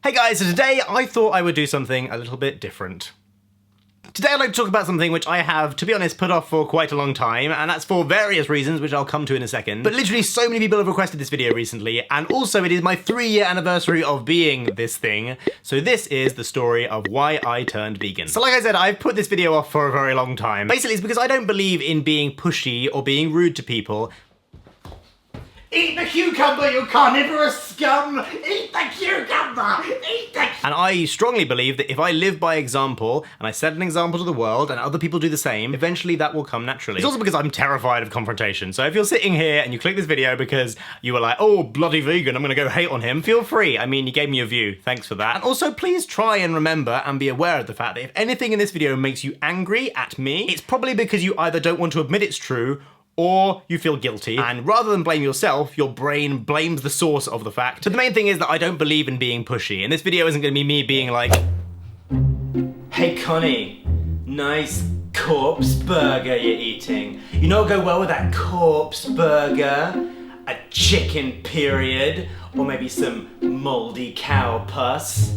Hey guys, so today I thought I would do something a little bit different. Today I'd like to talk about something which I have, to be honest, put off for quite a long time, and that's for various reasons, which I'll come to in a second. But literally so many people have requested this video recently, and also it is my 3-year anniversary of being this thing. So this is the story of why I turned vegan. So like I said, I've put this video off for a very long time. Basically it's because I don't believe in being pushy or being rude to people. Eat the cucumber, you carnivorous scum! Eat the cucumber! Eat the... And I strongly believe that if I live by example, and I set an example to the world, and other people do the same, eventually that will come naturally. It's also because I'm terrified of confrontation. So if you're sitting here and you click this video because you were like, oh, bloody vegan, I'm gonna go hate on him, feel free. I mean, you gave me a view, thanks for that. And also, please try and remember and be aware of the fact that if anything in this video makes you angry at me, it's probably because you either don't want to admit it's true, or you feel guilty, and rather than blame yourself, your brain blames the source of the fact. So the main thing is that I don't believe in being pushy, and this video isn't gonna be me being like, hey Connie, nice corpse burger you're eating. You know what go well with that corpse burger? A chicken period, or maybe some moldy cow pus.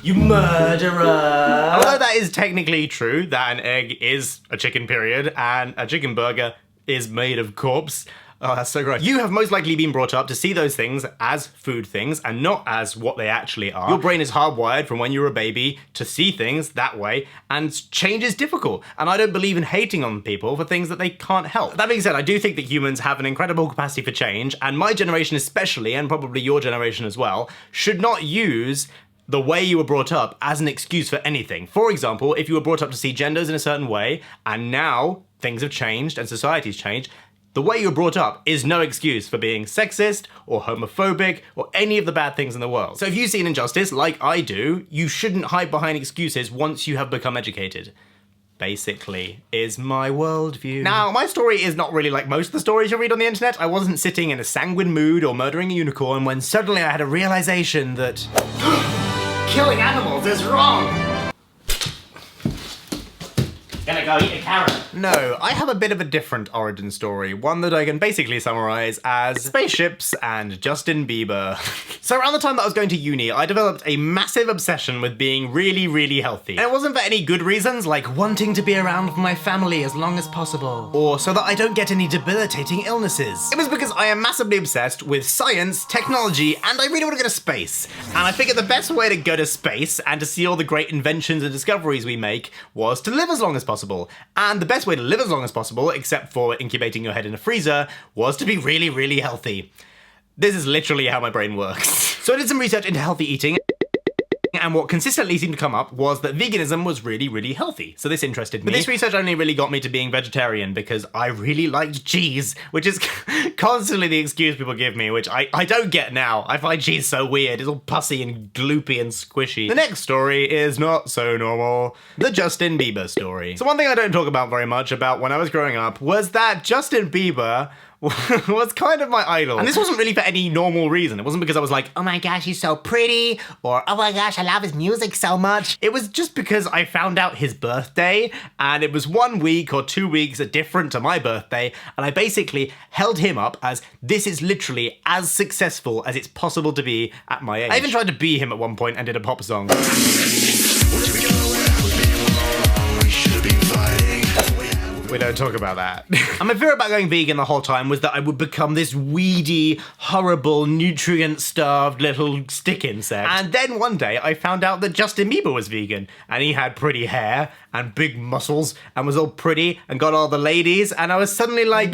You murderer! Although that is technically true, that an egg is a chicken period, and a chicken burger is made of corpse. Oh, that's so gross. You have most likely been brought up to see those things as food things and not as what they actually are. Your brain is hardwired from when you were a baby to see things that way, and change is difficult. And I don't believe in hating on people for things that they can't help. That being said, I do think that humans have an incredible capacity for change, and my generation especially, and probably your generation as well, should not use the way you were brought up as an excuse for anything. For example, if you were brought up to see genders in a certain way, and now things have changed and society's changed, the way you were brought up is no excuse for being sexist or homophobic or any of the bad things in the world. So if you see an injustice, like I do, you shouldn't hide behind excuses once you have become educated. Basically, is my worldview. Now, my story is not really like most of the stories you read on the internet. I wasn't sitting in a sanguine mood or murdering a unicorn when suddenly I had a realization that killing animals is wrong! Gonna go eat a carrot. No, I have a bit of a different origin story, one that I can basically summarize as Spaceships and Justin Bieber. So around the time that I was going to uni, I developed a massive obsession with being really, really healthy. And it wasn't for any good reasons, like wanting to be around my family as long as possible, or so that I don't get any debilitating illnesses. It was because I am massively obsessed with science, technology, and I really want to go to space. And I figured the best way to go to space and to see all the great inventions and discoveries we make was to live as long as possible. And the best way to live as long as possible, except for incubating your head in a freezer, was to be really, really healthy. This is literally how my brain works. So I did some research into healthy eating, and what consistently seemed to come up was that veganism was really, really healthy. So this interested me. But this research only really got me to being vegetarian because I really liked cheese, which is constantly the excuse people give me, which I don't get now. I find cheese so weird. It's all pussy and gloopy and squishy. The next story is not so normal. The Justin Bieber story. So one thing I don't talk about very much about when I was growing up was that Justin Bieber was kind of my idol. And this wasn't really for any normal reason. It wasn't because I was like, oh my gosh, he's so pretty, or oh my gosh, I love his music so much. It was just because I found out his birthday, and it was 1 week or 2 weeks different to my birthday, and I basically held him up as this is literally as successful as it's possible to be at my age. I even tried to be him at one point and did a pop song. We don't talk about that. And my fear about going vegan the whole time was that I would become this weedy, horrible, nutrient-starved little stick insect. And then one day I found out that Justin Bieber was vegan, and he had pretty hair and big muscles and was all pretty and got all the ladies, and I was suddenly like,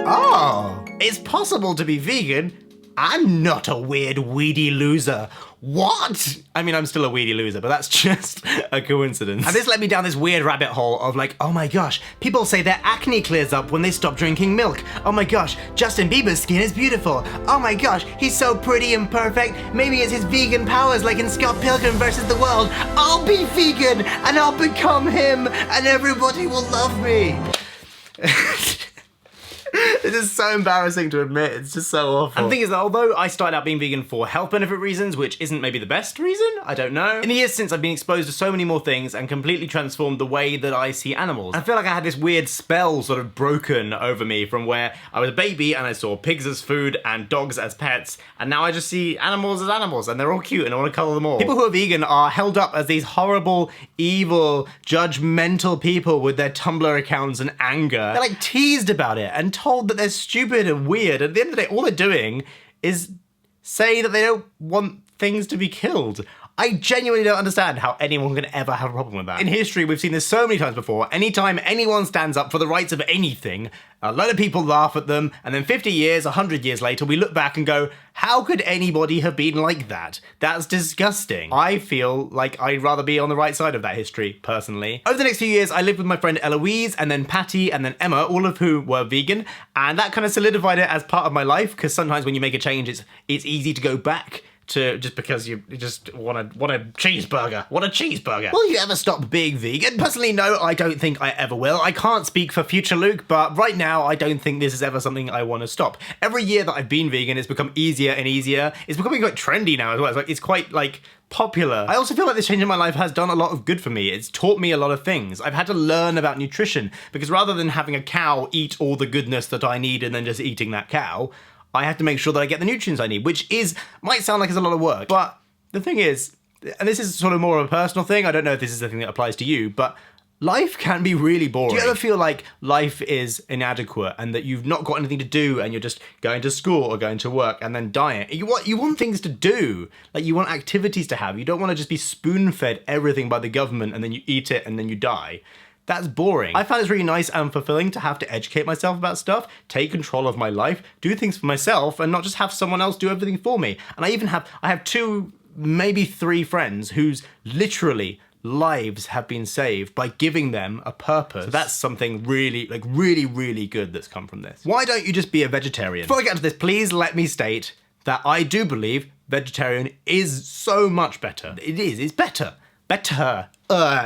oh, it's possible to be vegan. I'm not a weird, weedy loser. What? I mean, I'm still a weedy loser, but that's just a coincidence. And this led me down this weird rabbit hole of like, oh my gosh, people say their acne clears up when they stop drinking milk. Oh my gosh, Justin Bieber's skin is beautiful. Oh my gosh, he's so pretty and perfect. Maybe it's his vegan powers like in Scott Pilgrim vs. the World. I'll be vegan and I'll become him and everybody will love me. This is so embarrassing to admit. It's just so awful. And the thing is that although I started out being vegan for health benefit reasons, which isn't maybe the best reason, I don't know, in the years since I've been exposed to so many more things and completely transformed the way that I see animals. I feel like I had this weird spell sort of broken over me from where I was a baby and I saw pigs as food and dogs as pets, and now I just see animals as animals and they're all cute and I want to cuddle them all. People who are vegan are held up as these horrible, evil, judgmental people with their Tumblr accounts and anger. They're like teased about it and told that they're stupid and weird. At the end of the day, all they're doing is say that they don't want things to be killed. I genuinely don't understand how anyone can ever have a problem with that. In history, we've seen this so many times before. Anytime anyone stands up for the rights of anything, a load of people laugh at them, and then 50 years, 100 years later, we look back and go, how could anybody have been like that? That's disgusting. I feel like I'd rather be on the right side of that history, personally. Over the next few years, I lived with my friend Eloise, and then Patty, and then Emma, all of who were vegan, and that kind of solidified it as part of my life, because sometimes when you make a change, it's easy to go back to just because you just want a cheeseburger. Want a cheeseburger. Will you ever stop being vegan? Personally, no, I don't think I ever will. I can't speak for future Luke, but right now, I don't think this is ever something I want to stop. Every year that I've been vegan, it's become easier and easier. It's becoming quite trendy now as well. It's quite popular. I also feel like this change in my life has done a lot of good for me. It's taught me a lot of things. I've had to learn about nutrition because rather than having a cow eat all the goodness that I need and then just eating that cow, I have to make sure that I get the nutrients I need, which might sound like it's a lot of work, but the thing is, and this is sort of more of a personal thing, I don't know if this is the thing that applies to you, but life can be really boring. Do you ever feel like life is inadequate and that you've not got anything to do and you're just going to school or going to work and then dying? You want things to do, like you want activities to have. You don't want to just be spoon-fed everything by the government and then you eat it and then you die. That's boring. I found it's really nice and fulfilling to have to educate myself about stuff, take control of my life, do things for myself, and not just have someone else do everything for me. And I have 2, maybe 3 friends whose literally lives have been saved by giving them a purpose. So that's something really, really good that's come from this. Why don't you just be a vegetarian? Before I get into this, please let me state that I do believe vegetarian is so much better. It's better. Better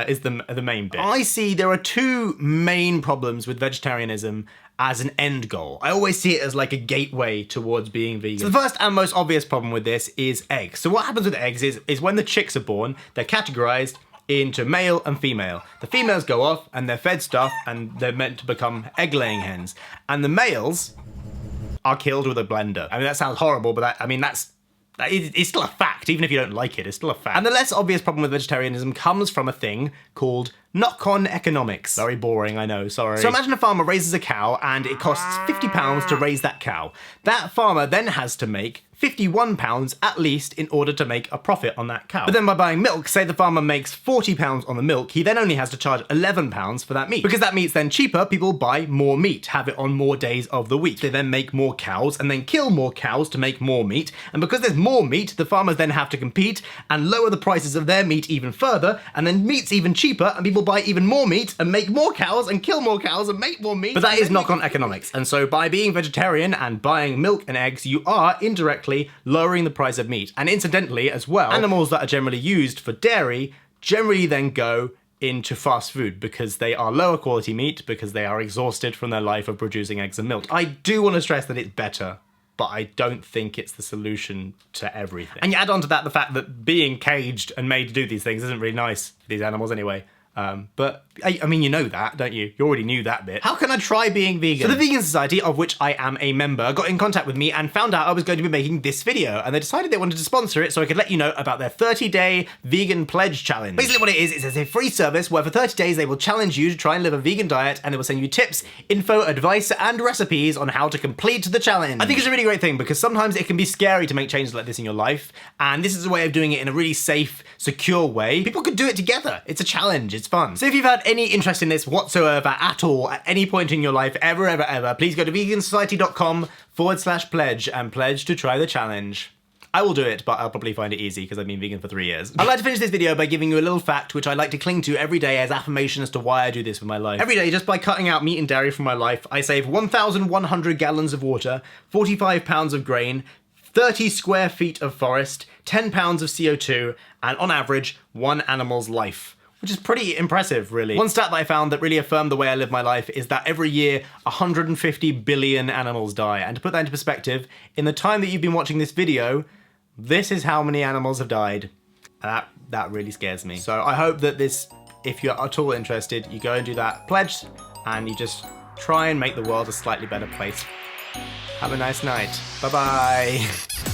is the main bit. I see there are 2 main problems with vegetarianism as an end goal. I always see it as like a gateway towards being vegan. So the first and most obvious problem with this is eggs. So what happens with eggs is when the chicks are born, they're categorized into male and female. The females go off and they're fed stuff and they're meant to become egg-laying hens. And the males are killed with a blender. I mean, that sounds horrible, but it's still a fact. Even if you don't like it, it's still a fact. And the less obvious problem with vegetarianism comes from a thing called knock-on economics. Very boring, I know, sorry. So imagine a farmer raises a cow and it costs £50 to raise that cow. That farmer then has to make £51 at least in order to make a profit on that cow. But then by buying milk, say the farmer makes £40 on the milk, he then only has to charge £11 for that meat. Because that meat's then cheaper, people buy more meat, have it on more days of the week. They then make more cows and then kill more cows to make more meat. And because there's more meat, the farmers then have to compete and lower the prices of their meat even further, and then meat's even cheaper and people buy even more meat and make more cows and kill more cows and make more meat. But that is knock-on economics. And so by being vegetarian and buying milk and eggs, you are indirectly lowering the price of meat. And incidentally as well, animals that are generally used for dairy generally then go into fast food because they are lower quality meat because they are exhausted from their life of producing eggs and milk. I do want to stress that it's better, but I don't think it's the solution to everything. And you add on to that the fact that being caged and made to do these things isn't really nice for these animals anyway. But I mean, you know that, don't you? You already knew that bit. How can I try being vegan? So the Vegan Society, of which I am a member, got in contact with me and found out I was going to be making this video, and they decided they wanted to sponsor it so I could let you know about their 30-day vegan pledge challenge. Basically what it is a free service where for 30 days they will challenge you to try and live a vegan diet, and they will send you tips, info, advice, and recipes on how to complete the challenge. I think it's a really great thing because sometimes it can be scary to make changes like this in your life, and this is a way of doing it in a really safe, secure way. People could do it together. It's a challenge, it's fun. So if you've had any interest in this whatsoever at all, at any point in your life, ever, please go to vegansociety.com/pledge and pledge to try the challenge. I will do it, but I'll probably find it easy because I've been vegan for 3 years. I'd like to finish this video by giving you a little fact which I like to cling to every day as affirmation as to why I do this with my life. Every day, just by cutting out meat and dairy from my life, I save 1,100 gallons of water, 45 pounds of grain, 30 square feet of forest, 10 pounds of CO2, and on average, 1 animal's life. which is pretty impressive, really. One stat that I found that really affirmed the way I live my life is that every year 150 billion animals die. And to put that into perspective, in the time that you've been watching this video, this is how many animals have died. That really scares me. So I hope that this, if you're at all interested, you go and do that pledge and you just try and make the world a slightly better place. Have a nice night. Bye-bye.